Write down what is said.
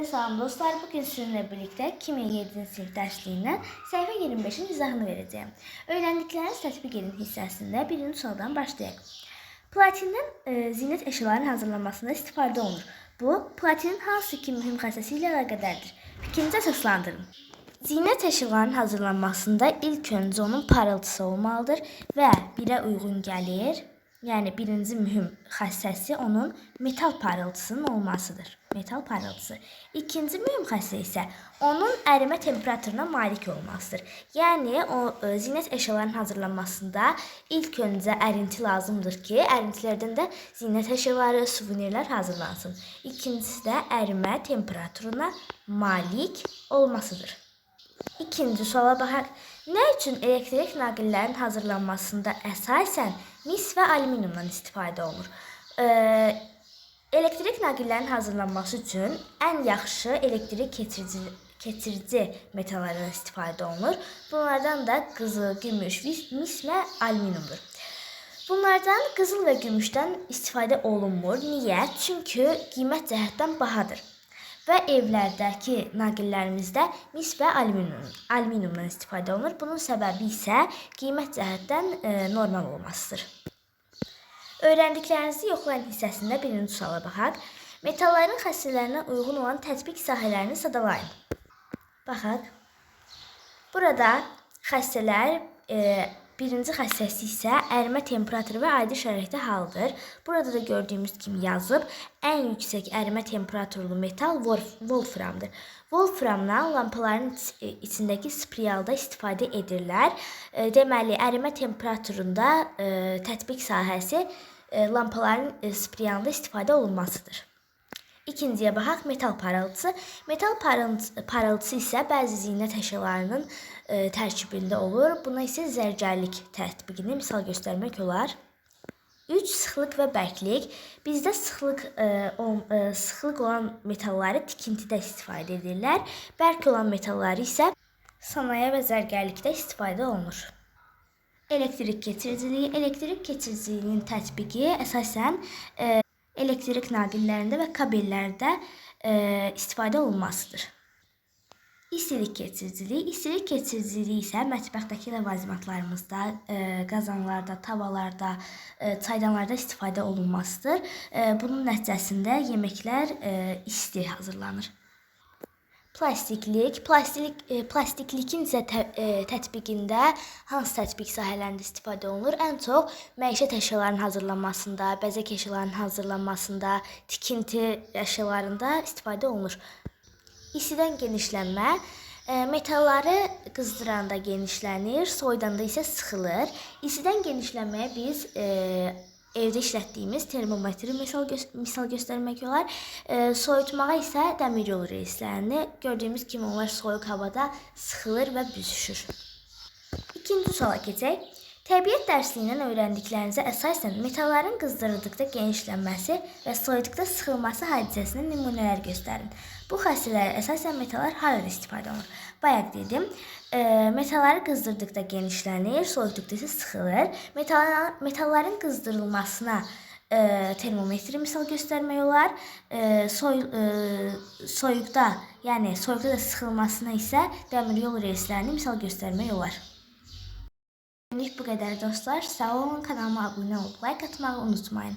Selam dostlar, bugün sizinle birlikte kimya 7. sınıf dersliyine sayfa 25'in izahını vereceğim. Öğrendikleriniz tatbik edin hissəsində birinci sualdan başlayaq. Platindən zinət əşyalarının hazırlanmasında istifadə olunur. Bu, platinin hansı iki mühüm xassəsi ilə əlaqədardır? Fikrinizi əsaslandırın. Zinət əşyalarının hazırlanmasında ilk öncə onun parıltısı olmalıdır və birə uyğun gəlir. Yəni birinci mühüm xassəsi onun metal parıltısının olmasıdır. Metal parıltısı. İkinci mühüm xassə isə onun ərimə temperaturuna malik olmasıdır. Yəni o zinət əşyalarının hazırlanmasında ilk öncə ərinti lazımdır ki, ərintilərdən də zinət əşyaları, suvenirlər hazırlansın. İkincisi də ərimə temperaturuna malik olmasıdır. İkinci suala baxaq. Nə üçün elektrik naqillərinin hazırlanmasında əsasən mis və alüminiumdan istifadə olunur? Elektrik naqillərinin hazırlanması üçün ən yaxşı elektrik keçirici metallardan istifadə olunur. Bunlardan da qızıl, gümüş, mis və alüminiumdur. Bunlardan qızıl və gümüşdən istifadə olunmur. Niyə? Çünki qiymət cəhətdən bahadır. Və evlərdəki naqillərimizdə mis və alüminiumdan istifadə olunur. Bunun səbəbi isə qiymət cəhətdən normal olmasıdır. Öyrəndiklərinizi yoxlayın hissəsində birinci suala baxaq. Metalların xassələrinə uyğun olan tətbiq sahələrini sadalayın. Baxaq. Burada xassələr birinci xassəsi isə ərimə temperaturu və adi şəraitdə halıdır. Burada da gördüyümüz kimi yazıb, ən yüksək ərimə temperaturlu metal wolframdır. Wolframdan lampaların içindəki spiralda istifadə edirlər. Deməli, ərimə temperaturunda tətbiq sahəsi lampaların spiralında istifadə olunmasıdır. İkinciyə baxaq, metal parıltısı. Metal parıltısı isə bəzi zinət əşyalarının tərkibində olur. Buna isə zərgərlik tətbiqini misal göstərmək olar. 3. Sıxlıq və bərklik. Bizdə sıxlıq olan metalları tikintidə istifadə edirlər. Bərk olan metalları isə sanaye və zərgərlikdə istifadə olunur. Elektrik keçiriciliyi. Elektrik keçiriciliyinin tətbiqi əsasən elektrik naqillərində və kabellərdə istifadə olunmasıdır. İstilik keçiriciliyi. İstilik keçiriciliyi isə mətbəxdəki ləvazimatlarımızda, qazanlarda, tavalarda, çaydanlarda istifadə olunmasıdır. Bunun nəticəsində yeməklər isti hazırlanır. Plastiklik. Plastiklikin isə tətbiqində hansı tətbiq sahələrində istifadə olunur? Ən çox məişət əşyalarının hazırlanmasında, bəzək əşyalarının hazırlanmasında, tikinti əşyalarında istifadə olunur. İstidən genişlənmə. Metalları qızdıranda genişlənir, soyudanda isə sıxılır. İstidən genişlənməyə biz evdə işlətdiyimiz termometri misal göstərmək olar. Soyutmağa isə dəmir yolu reyslərini gördüyümüz kimi onlar soyuq havada sıxılır və büzüşür. İkinci suala keçək. Təbiət dərsindən öyrəndiklərinizə əsasən metalların qızdırıldıqda genişlənməsi və soyuduqda sıxılması hadisəsinin nümunələr göstərin. Bu xassələrə əsasən metallar harada istifadə olunur? Bayaq dedim, metalları qızdırdıqda genişlənir, soyuduqda isə sıxılır. Metalların qızdırılmasına termometri misal göstərmək olar. Soyuqda da sıxılmasına isə dəmir yol reyslərini misal göstərmək olar. Bu qədər dostlar. Sağ olun, kanalıma abunə olub like atmağı unutmayın.